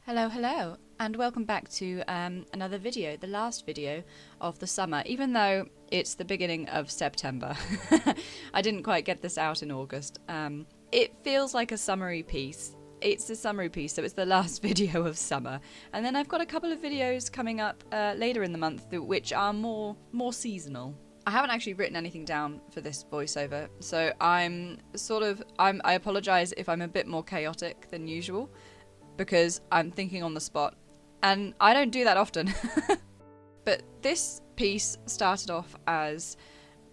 Hello, and welcome back to another video, the last video of the summer, even though it's the beginning of September. I didn't quite get this out in August. It feels like a summery piece. It's a summery piece, so it's the last video of summer. And then I've got a couple of videos coming up later in the month, which are more seasonal. I haven't actually written anything down for this voiceover, so I apologise if I'm a bit more chaotic than usual, because I'm thinking on the spot, and I don't do that often. But this piece started off as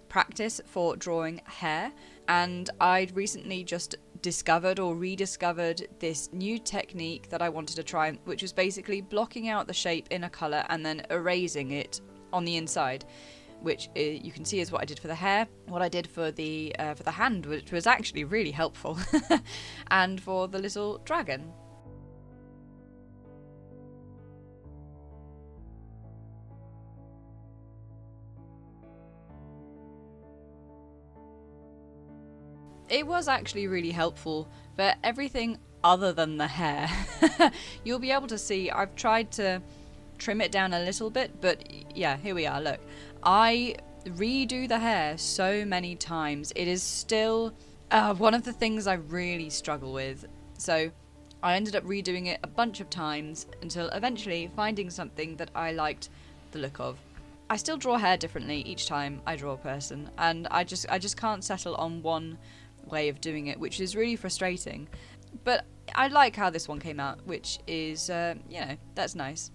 practice for drawing hair, and I'd recently just discovered or rediscovered this new technique that I wanted to try, which was basically blocking out the shape in a colour and then erasing it on the inside, which you can see is what I did for the hair, what I did for the hand, which was actually really helpful, and for the little dragon. It was actually really helpful for everything other than the hair. You'll be able to see I've tried to trim it down a little bit, but yeah, here we are, look. I redo the hair so many times. It is still one of the things I really struggle with. So I ended up redoing it a bunch of times until eventually finding something that I liked the look of. I still draw hair differently each time I draw a person, and I just can't settle on one way of doing it, which is really frustrating. But I like how this one came out, which is, that's nice.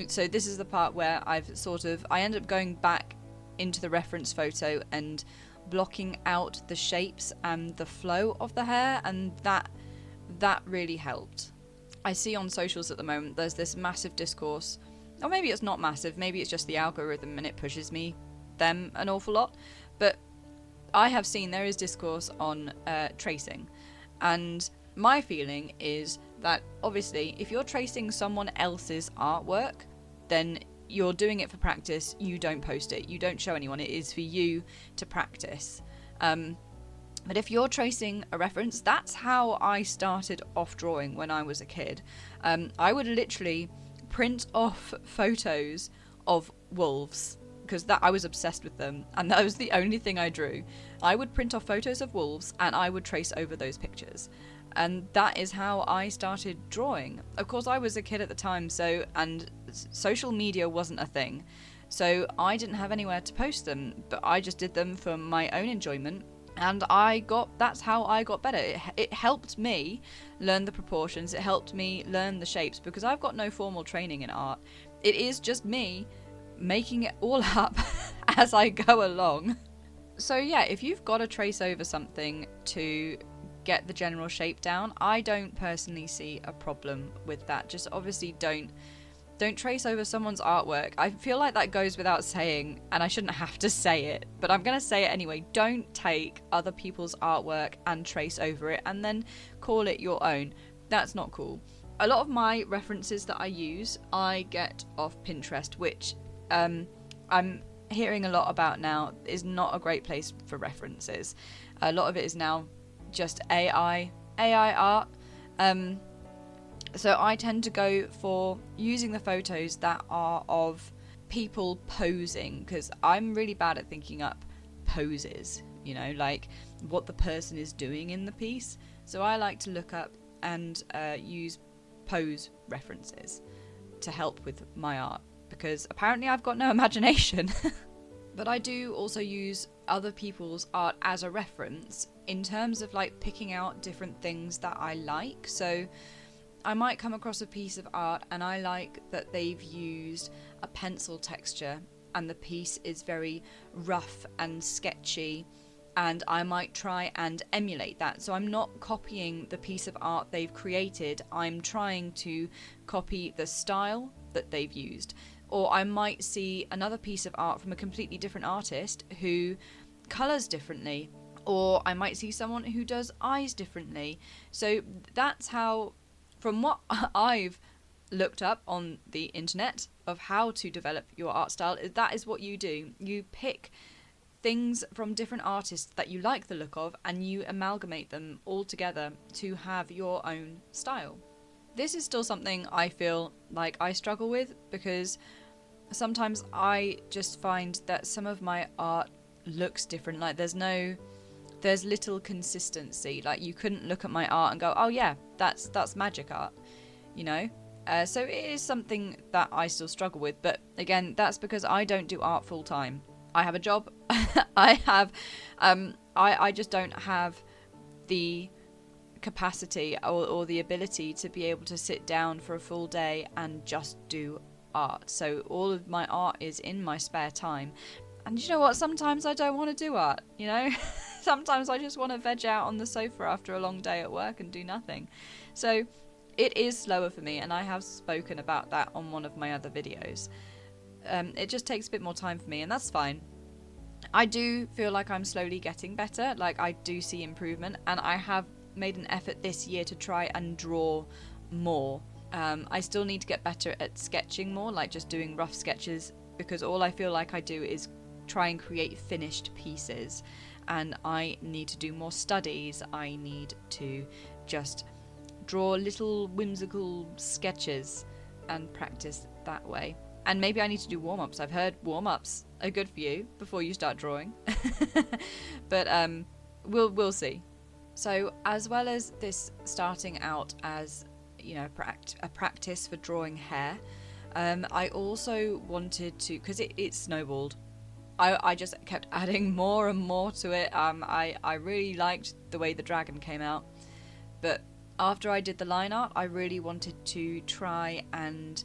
So this is the part where I end up going back into the reference photo and blocking out the shapes and the flow of the hair, and that really helped. I see on socials at the moment there's this massive discourse, or maybe it's not massive, maybe it's just the algorithm and it pushes them an awful lot, but I have seen there is discourse on tracing, and my feeling is that obviously if you're tracing someone else's artwork, then you're doing it for practice, you don't post it, you don't show anyone, it is for you to practice. But if you're tracing a reference, that's how I started off drawing when I was a kid. I would literally print off photos of wolves, because I was obsessed with them, and that was the only thing I drew. I would print off photos of wolves, and I would trace over those pictures. And that is how I started drawing. Of course, I was a kid at the time, and social media wasn't a thing. So I didn't have anywhere to post them, but I just did them for my own enjoyment. And that's how I got better. It helped me learn the proportions, it helped me learn the shapes, because I've got no formal training in art. It is just me making it all up as I go along. So yeah, if you've got to trace over something to get the general shape down, I don't personally see a problem with that. Just obviously don't trace over someone's artwork. I feel like that goes without saying, and I shouldn't have to say it, but I'm going to say it anyway. Don't take other people's artwork and trace over it and then call it your own. That's not cool. A lot of my references that I use, I get off Pinterest, which I'm hearing a lot about now is not a great place for references. A lot of it is now just AI art. So I tend to go for using the photos that are of people posing, because I'm really bad at thinking up poses, like what the person is doing in the piece. So I like to look up and use pose references to help with my art, because apparently I've got no imagination. But I do also use other people's art as a reference in terms of like picking out different things that I like. So I might come across a piece of art and I like that they've used a pencil texture and the piece is very rough and sketchy, and I might try and emulate that. So I'm not copying the piece of art they've created, I'm trying to copy the style that they've used. Or I might see another piece of art from a completely different artist who colours differently, or I might see someone who does eyes differently. So that's how, from what I've looked up on the internet of how to develop your art style, that is what you do. You pick things from different artists that you like the look of, and you amalgamate them all together to have your own style. This is still something I feel like I struggle with, because sometimes I just find that some of my art looks different. Like there's little consistency. Like you couldn't look at my art and go, oh yeah, that's magic art, you know? So it is something that I still struggle with, but again, that's because I don't do art full time. I have a job. I just don't have the capacity or the ability to be able to sit down for a full day and just do art. So all of my art is in my spare time. And you know what? Sometimes I don't want to do art, you know? Sometimes I just want to veg out on the sofa after a long day at work and do nothing. So it is slower for me, and I have spoken about that on one of my other videos. It just takes a bit more time for me, and that's fine. I do feel like I'm slowly getting better. Like I do see improvement, and I have made an effort this year to try and draw more. I still need to get better at sketching more, like just doing rough sketches, because all I feel like I do is try and create finished pieces, and I need to do more studies. I need to just draw little whimsical sketches and practice that way. And maybe I need to do warm-ups. I've heard warm-ups are good for you before you start drawing. But we'll see. So as well as this starting out as, you know, a practice for drawing hair, I also wanted to, because it snowballed. I just kept adding more and more to it. I really liked the way the dragon came out, but after I did the line art, I really wanted to try and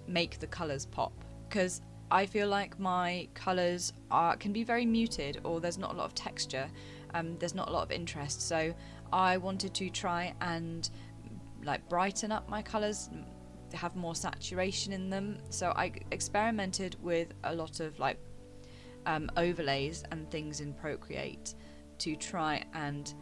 make the colours pop, because I feel like my colours can be very muted, or there's not a lot of texture, there's not a lot of interest. So I wanted to try and like brighten up my colours, have more saturation in them. So I experimented with a lot of like overlays and things in Procreate to try and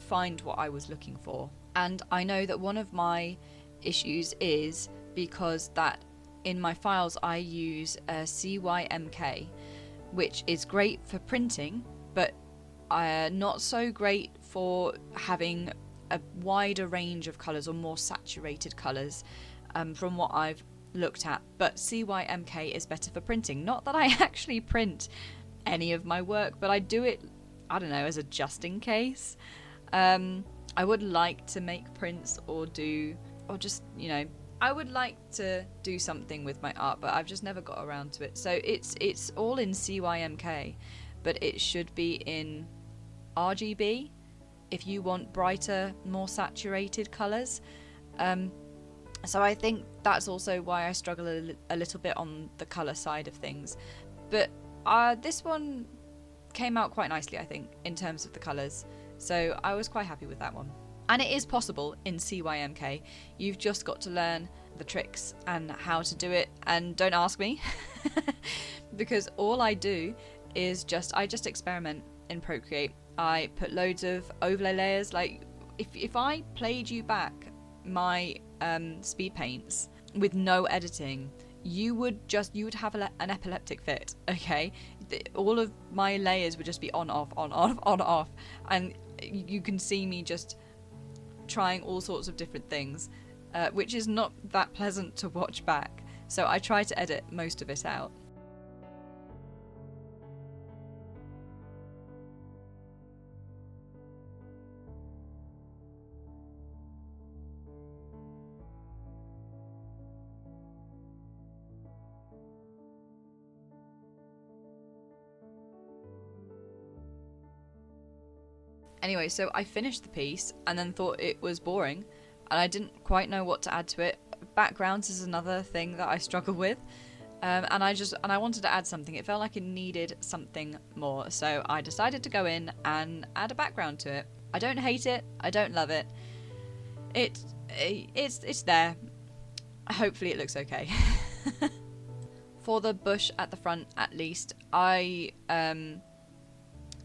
find what I was looking for. And I know that one of my issues is because that in my files I use a CYMK, which is great for printing, but not so great for having a wider range of colours or more saturated colours, from what I've looked at. But CYMK is better for printing. Not that I actually print any of my work, but I do it, I don't know, as a just in case. I would like to make prints or just, you know, I would like to do something with my art, but I've just never got around to it. So it's all in CYMK, but it should be in RGB if you want brighter, more saturated colours. So I think that's also why I struggle a little bit on the colour side of things. But this one came out quite nicely, I think, in terms of the colours. So I was quite happy with that one. And it is possible in CYMK. You've just got to learn the tricks and how to do it. And don't ask me, because all I do is I just experiment in Procreate. I put loads of overlay layers. Like if I played you back my speed paints with no editing, you would have an epileptic fit. Okay, all of my layers would just be on off, and you can see me just trying all sorts of different things, which is not that pleasant to watch back. So I try to edit most of it out. Anyway, so I finished the piece and then thought it was boring, and I didn't quite know what to add to it. Backgrounds is another thing that I struggle with, and I wanted to add something. It felt like it needed something more, so I decided to go in and add a background to it. I don't hate it. I don't love it. It's there. Hopefully it looks okay. For the bush at the front, at least, I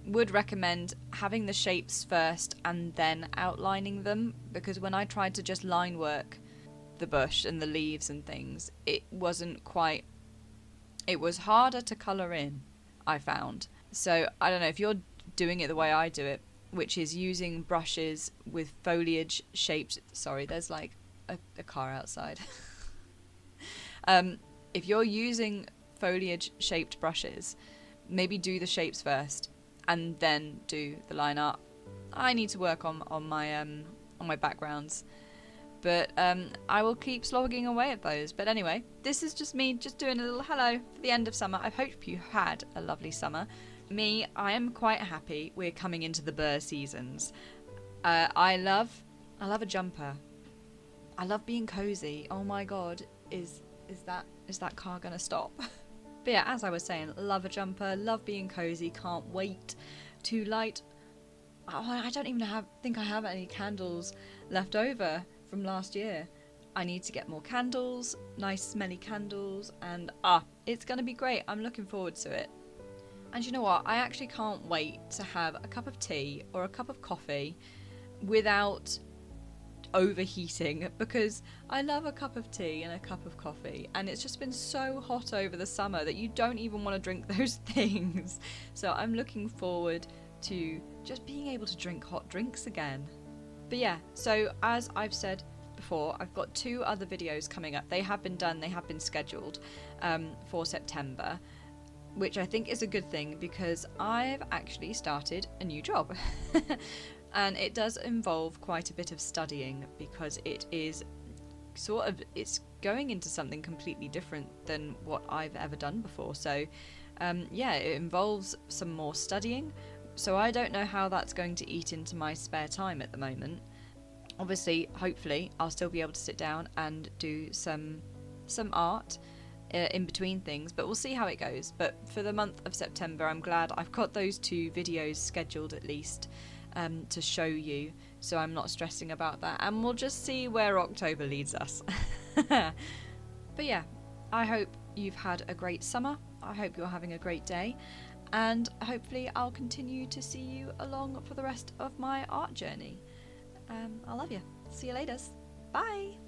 would recommend having the shapes first and then outlining them, because when I tried to just line work the bush and the leaves and things, it was harder to colour in, I found. So I don't know if you're doing it the way I do it, which is using brushes with foliage shaped, sorry, there's like a car outside. If you're using foliage shaped brushes, maybe do the shapes first and then do the line art. I need to work on my backgrounds, but I will keep slogging away at those. But anyway, this is just me just doing a little hello for the end of summer. I hope you had a lovely summer. Me, I am quite happy we're coming into the burr seasons. I love a jumper. I love being cozy. Oh my god, is that car gonna stop? But yeah, as I was saying, love a jumper, love being cozy, can't wait to light. Oh, I don't even think I have any candles left over from last year. I need to get more candles, nice smelly candles, and it's gonna be great. I'm looking forward to it. And you know what? I actually can't wait to have a cup of tea or a cup of coffee without overheating, because I love a cup of tea and a cup of coffee, and it's just been so hot over the summer that you don't even want to drink those things. So I'm looking forward to just being able to drink hot drinks again. But yeah, so as I've said before, I've got 2 other videos coming up. They have been done, they have been scheduled for September, which I think is a good thing because I've actually started a new job. And it does involve quite a bit of studying because it is it's going into something completely different than what I've ever done before. So yeah, it involves some more studying. So I don't know how that's going to eat into my spare time at the moment. Obviously, hopefully, I'll still be able to sit down and do some art in between things, but we'll see how it goes. But for the month of September, I'm glad I've got those 2 videos scheduled at least to show you, so I'm not stressing about that, and we'll just see where October leads us. But yeah, I hope you've had a great summer. I hope you're having a great day, and hopefully I'll continue to see you along for the rest of my art journey. I love you. See you later. Bye.